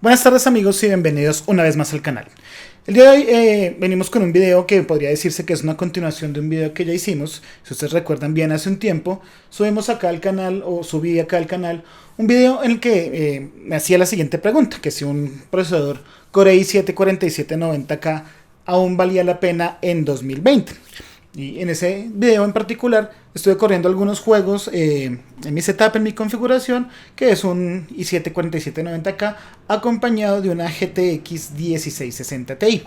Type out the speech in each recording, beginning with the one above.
Buenas tardes amigos y bienvenidos una vez más al canal. El día de hoy venimos con un video que podría decirse que es una continuación de un video que ya hicimos. Si ustedes recuerdan bien, hace un tiempo subimos acá al canal, o subí acá al canal, un video en el que me hacía la siguiente pregunta: que si un procesador Core i7-4790K aún valía la pena en 2020. Y en ese video en particular estuve corriendo algunos juegos en mi setup, en mi configuración, que es un i7-4790K acompañado de una GTX 1660 Ti.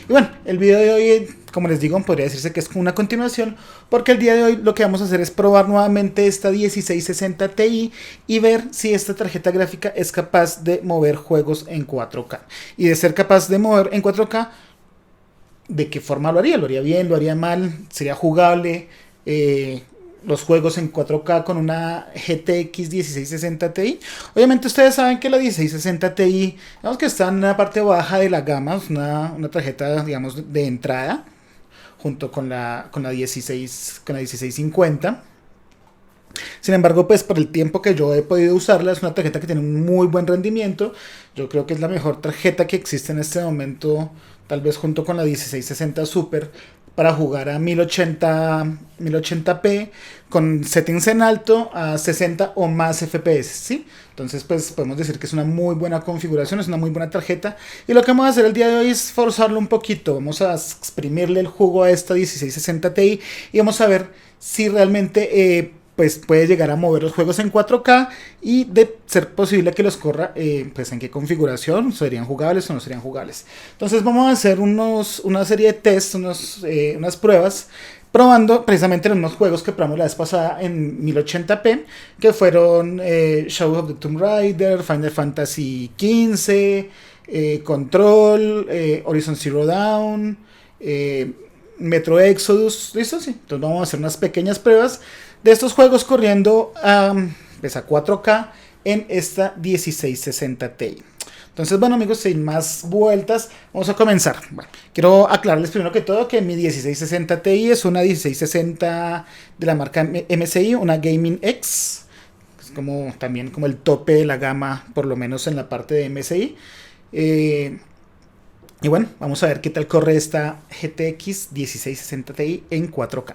Y bueno, el video de hoy, como les digo, podría decirse que es una continuación, porque el día de hoy lo que vamos a hacer es probar nuevamente esta 1660 Ti y ver si esta tarjeta gráfica es capaz de mover juegos en 4K. Y de ser capaz de mover en 4K, ¿de qué forma lo haría? ¿Lo haría bien? ¿Lo haría mal? ¿Sería jugable los juegos en 4K con una GTX 1660 Ti? Obviamente ustedes saben que la 1660 Ti, digamos que está en la parte baja de la gama, es una tarjeta, digamos, de entrada, junto con la 1650. Sin embargo, pues por el tiempo que yo he podido usarla, es una tarjeta que tiene un muy buen rendimiento. Yo creo que es la mejor tarjeta que existe en este momento, tal vez junto con la 1660 Super, para jugar a 1080p con settings en alto a 60 o más FPS, ¿sí? Entonces, pues podemos decir que es una muy buena configuración, es una muy buena tarjeta. Y lo que vamos a hacer el día de hoy es forzarlo un poquito. Vamos a exprimirle el jugo a esta 1660 Ti y vamos a ver si realmente pues puede llegar a mover los juegos en 4K, y de ser posible que los corra, pues en qué configuración, serían jugables o no serían jugables. Entonces vamos a hacer una serie de tests, unas pruebas, probando precisamente los mismos juegos que probamos la vez pasada en 1080p, que fueron Shadow of the Tomb Raider, Final Fantasy XV, Control, Horizon Zero Dawn, Metro Exodus. ¿Listo? Sí. Entonces vamos a hacer unas pequeñas pruebas de estos juegos corriendo pues a 4K en esta 1660 Ti. Entonces, bueno amigos, sin más vueltas, vamos a comenzar. Bueno, quiero aclararles primero que todo que mi 1660 Ti es una 1660 de la marca MSI, una Gaming X. Es como también como el tope de la gama, por lo menos en la parte de MSI. Y bueno, vamos a ver qué tal corre esta GTX 1660 Ti en 4K.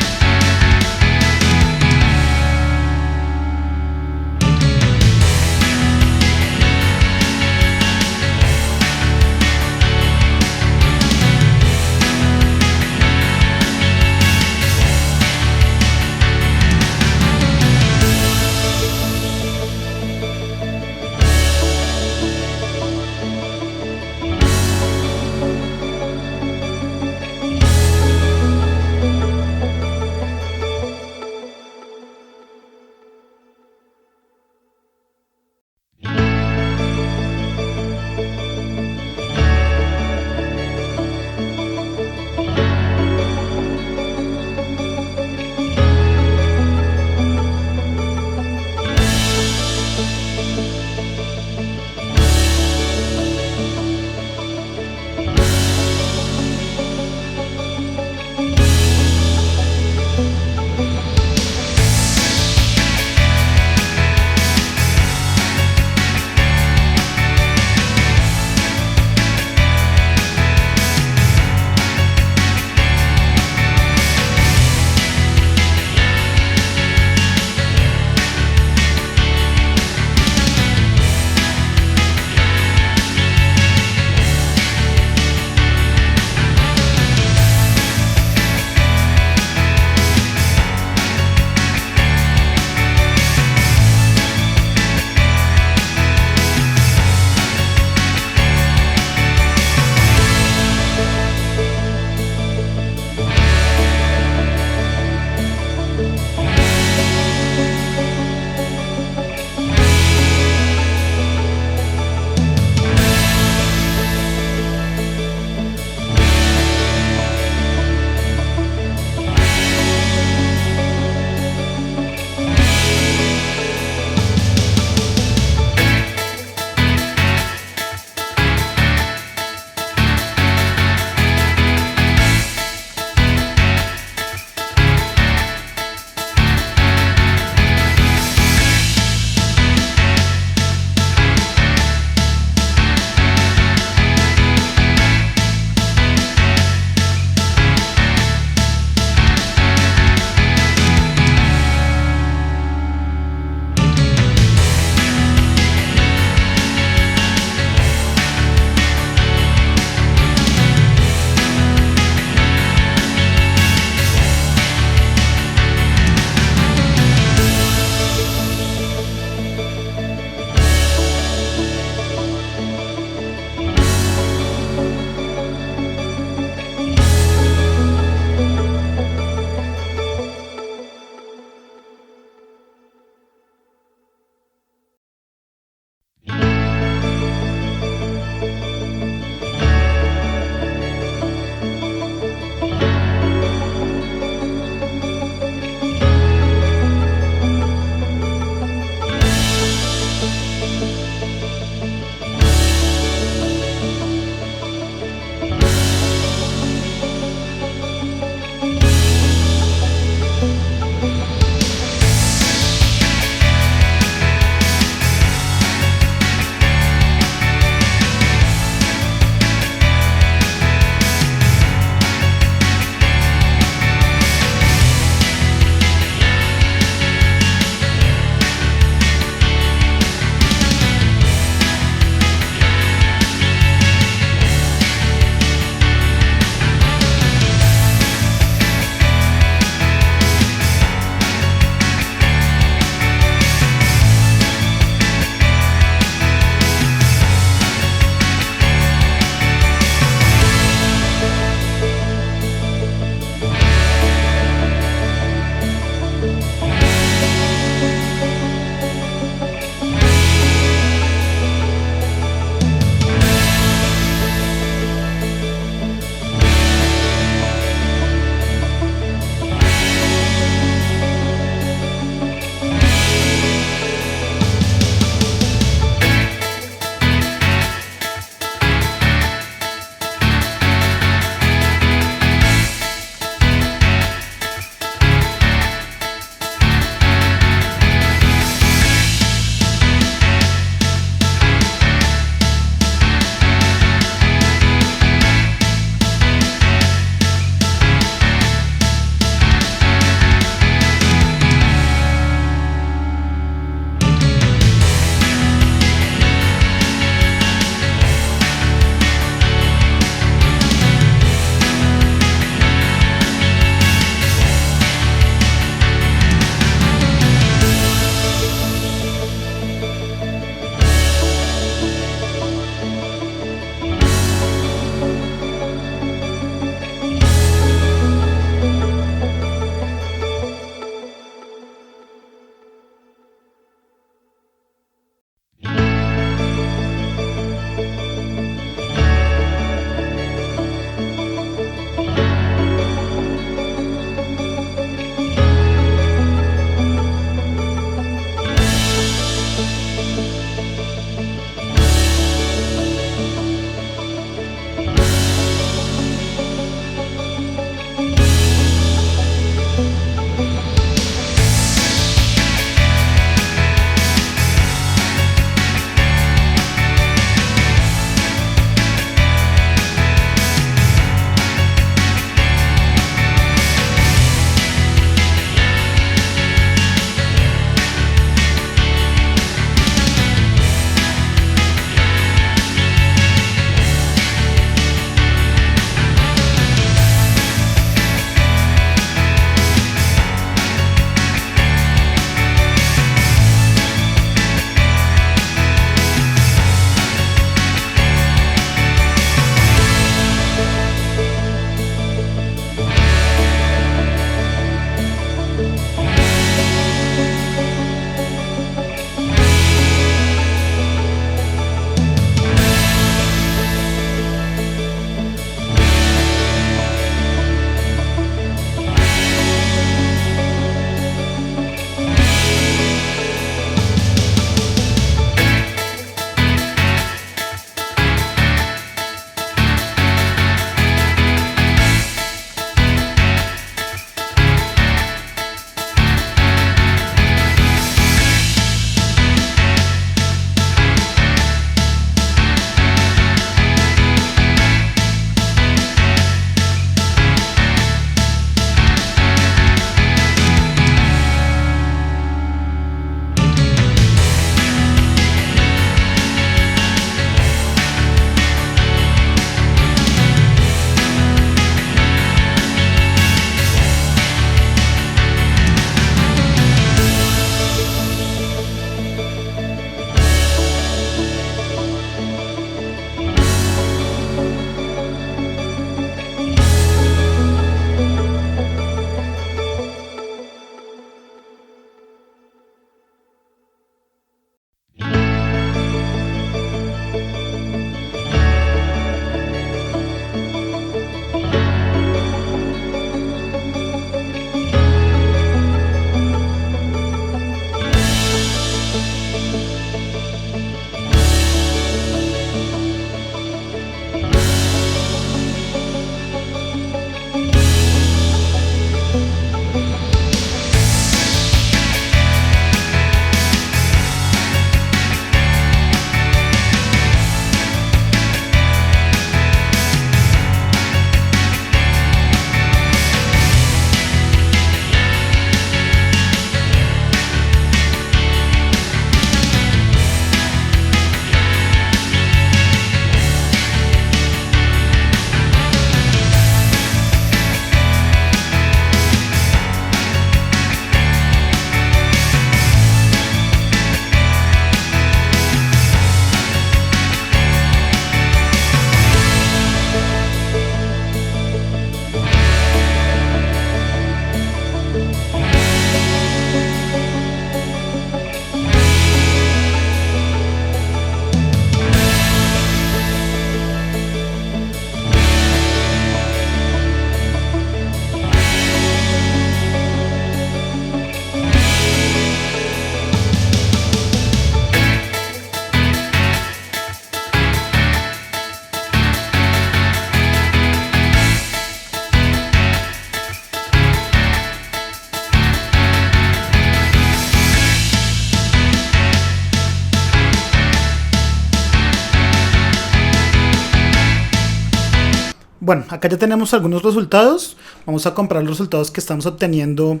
Bueno, acá ya tenemos algunos resultados. Vamos a comparar los resultados que estamos obteniendo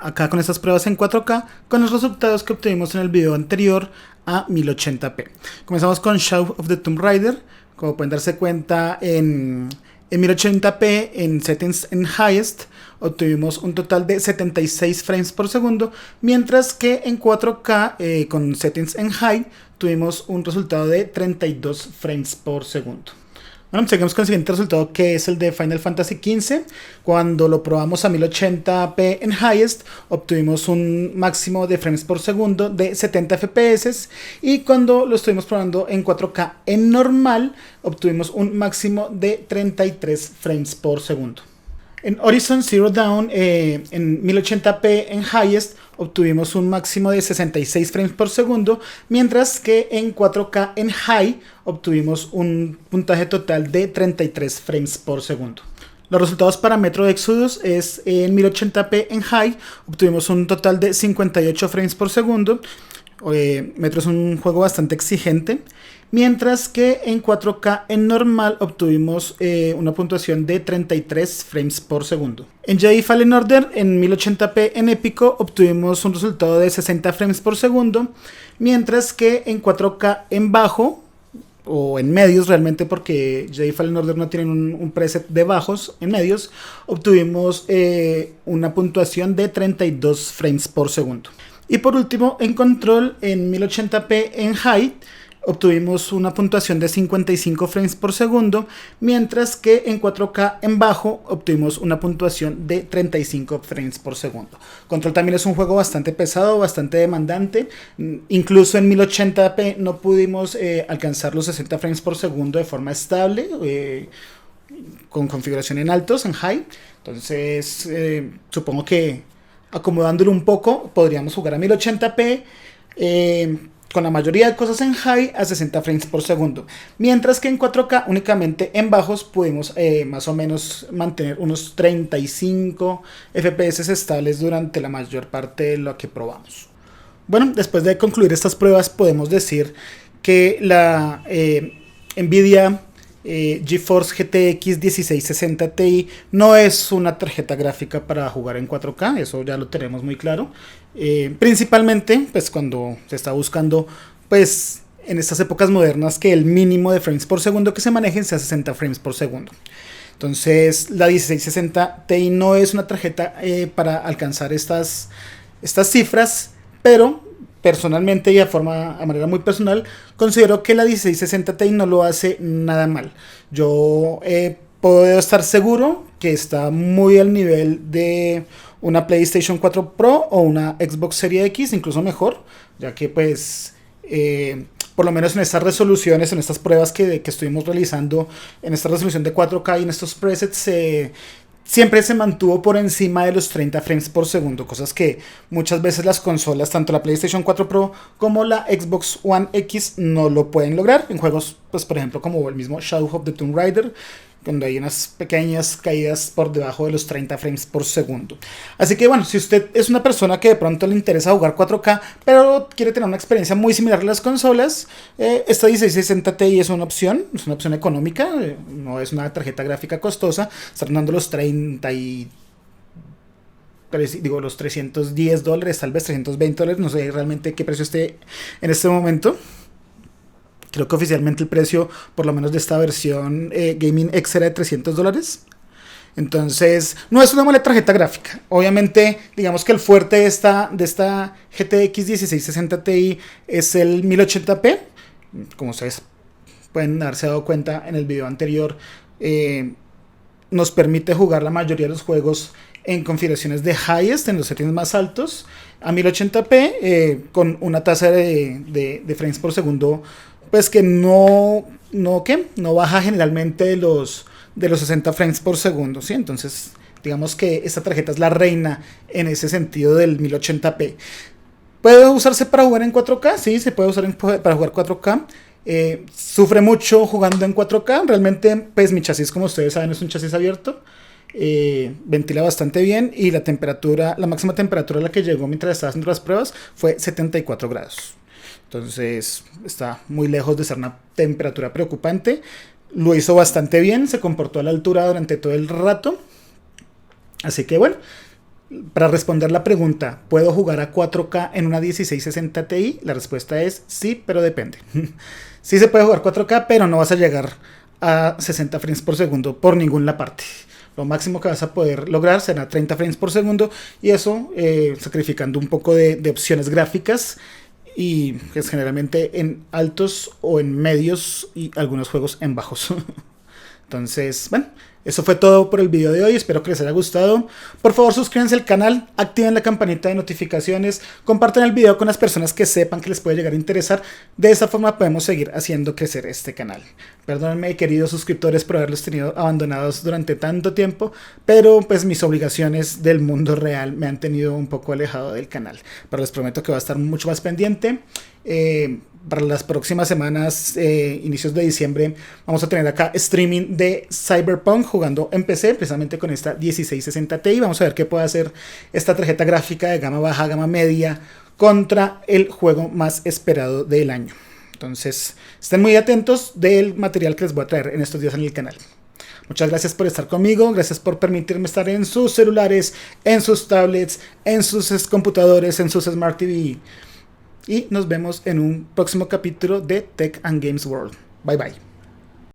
acá con estas pruebas en 4K con los resultados que obtuvimos en el video anterior a 1080p. Comenzamos con Shadow of the Tomb Raider. Como pueden darse cuenta, en 1080p en settings en highest obtuvimos un total de 76 frames por segundo, mientras que en 4K con settings en high tuvimos un resultado de 32 frames por segundo. Bueno, seguimos con el siguiente resultado, que es el de Final Fantasy XV. Cuando lo probamos a 1080p en highest, obtuvimos un máximo de frames por segundo de 70 fps. Y cuando lo estuvimos probando en 4K en normal, obtuvimos un máximo de 33 frames por segundo. En Horizon Zero Dawn, en 1080p en highest, obtuvimos un máximo de 66 frames por segundo, mientras que en 4K en high obtuvimos un puntaje total de 33 frames por segundo. Los resultados para Metro Exodus es en 1080p en high, obtuvimos un total de 58 frames por segundo. Metro es un juego bastante exigente, mientras que en 4K en normal obtuvimos una puntuación de 33 frames por segundo. En Jedi Fallen Order en 1080p en épico obtuvimos un resultado de 60 frames por segundo, mientras que en 4K en bajo o en medios, realmente, porque Jedi Fallen Order no tienen un preset de bajos, en medios obtuvimos una puntuación de 32 frames por segundo. Y por último, en Control en 1080p en high obtuvimos una puntuación de 55 frames por segundo, mientras que en 4K en bajo obtuvimos una puntuación de 35 frames por segundo. Control también es un juego bastante pesado, bastante demandante. Incluso en 1080p no pudimos alcanzar los 60 frames por segundo de forma estable, con configuración en altos, en high. Entonces, supongo que acomodándolo un poco podríamos jugar a 1080p con la mayoría de cosas en high a 60 frames por segundo, mientras que en 4K únicamente en bajos pudimos más o menos mantener unos 35 FPS estables durante la mayor parte de lo que probamos. Bueno, después de concluir estas pruebas podemos decir que la Nvidia GeForce GTX 1660 Ti no es una tarjeta gráfica para jugar en 4K, eso ya lo tenemos muy claro. Principalmente pues cuando se está buscando, pues en estas épocas modernas, que el mínimo de frames por segundo que se manejen sea 60 frames por segundo. Entonces la 1660 Ti no es una tarjeta para alcanzar estas cifras, pero personalmente y a manera muy personal considero que la 1660 Ti no lo hace nada mal. Yo puedo estar seguro que está muy al nivel de una PlayStation 4 Pro o una Xbox Series X, incluso mejor, ya que pues por lo menos en estas resoluciones, en estas pruebas que estuvimos realizando, en esta resolución de 4K y en estos presets, siempre se mantuvo por encima de los 30 frames por segundo, cosas que muchas veces las consolas, tanto la PlayStation 4 Pro como la Xbox One X, no lo pueden lograr en juegos, pues por ejemplo como el mismo Shadow of the Tomb Raider, donde hay unas pequeñas caídas por debajo de los 30 frames por segundo. Así que bueno, si usted es una persona que de pronto le interesa jugar 4K, pero quiere tener una experiencia muy similar a las consolas, esta 1660 Ti es una opción económica, no es una tarjeta gráfica costosa, está rondando los los $310, tal vez $320, no sé realmente qué precio esté en este momento. Creo que oficialmente el precio, por lo menos de esta versión Gaming X, era de $300. Entonces, no es una mala tarjeta gráfica. Obviamente, digamos que el fuerte de esta GTX 1660 Ti es el 1080p. Como ustedes pueden haberse dado cuenta en el video anterior, nos permite jugar la mayoría de los juegos en configuraciones de highest, en los settings más altos, a 1080p, con una tasa de frames por segundo, pues que no baja generalmente de los 60 frames por segundo, ¿sí? Entonces, digamos que esta tarjeta es la reina en ese sentido del 1080p. ¿Puede usarse para jugar en 4K? Sí, se puede usar para jugar 4K. Sufre mucho jugando en 4K. Realmente, pues mi chasis, como ustedes saben, es un chasis abierto. Ventila bastante bien y la máxima temperatura a la que llegó mientras estaba haciendo las pruebas fue 74 grados. Entonces está muy lejos de ser una temperatura preocupante. lo hizo bastante bien, se comportó a la altura durante todo el rato. Así que bueno, para responder la pregunta, ¿puedo jugar a 4K en una 1660 Ti? La respuesta es sí, pero depende. Sí se puede jugar 4K, pero no vas a llegar a 60 frames por segundo por ninguna parte. Lo máximo que vas a poder lograr será 30 frames por segundo, y eso sacrificando un poco de opciones gráficas, y pues generalmente en altos o en medios, y algunos juegos en bajos. Entonces, bueno, eso fue todo por el video de hoy. Espero que les haya gustado. Por favor, suscríbanse al canal, activen la campanita de notificaciones, compartan el video con las personas que sepan que les puede llegar a interesar. De esa forma podemos seguir haciendo crecer este canal. Perdónenme, queridos suscriptores, por haberlos tenido abandonados durante tanto tiempo, pero pues mis obligaciones del mundo real me han tenido un poco alejado del canal. Pero les prometo que va a estar mucho más pendiente. Para las próximas semanas, inicios de diciembre, vamos a tener acá streaming de Cyberpunk jugando en PC, precisamente con esta 1660 Ti. Vamos a ver qué puede hacer esta tarjeta gráfica de gama baja, gama media, contra el juego más esperado del año. Entonces, estén muy atentos del material que les voy a traer en estos días en el canal. Muchas gracias por estar conmigo, gracias por permitirme estar en sus celulares, en sus tablets, en sus computadores, en sus Smart TV. Y nos vemos en un próximo capítulo de Tech and Games World. Bye bye.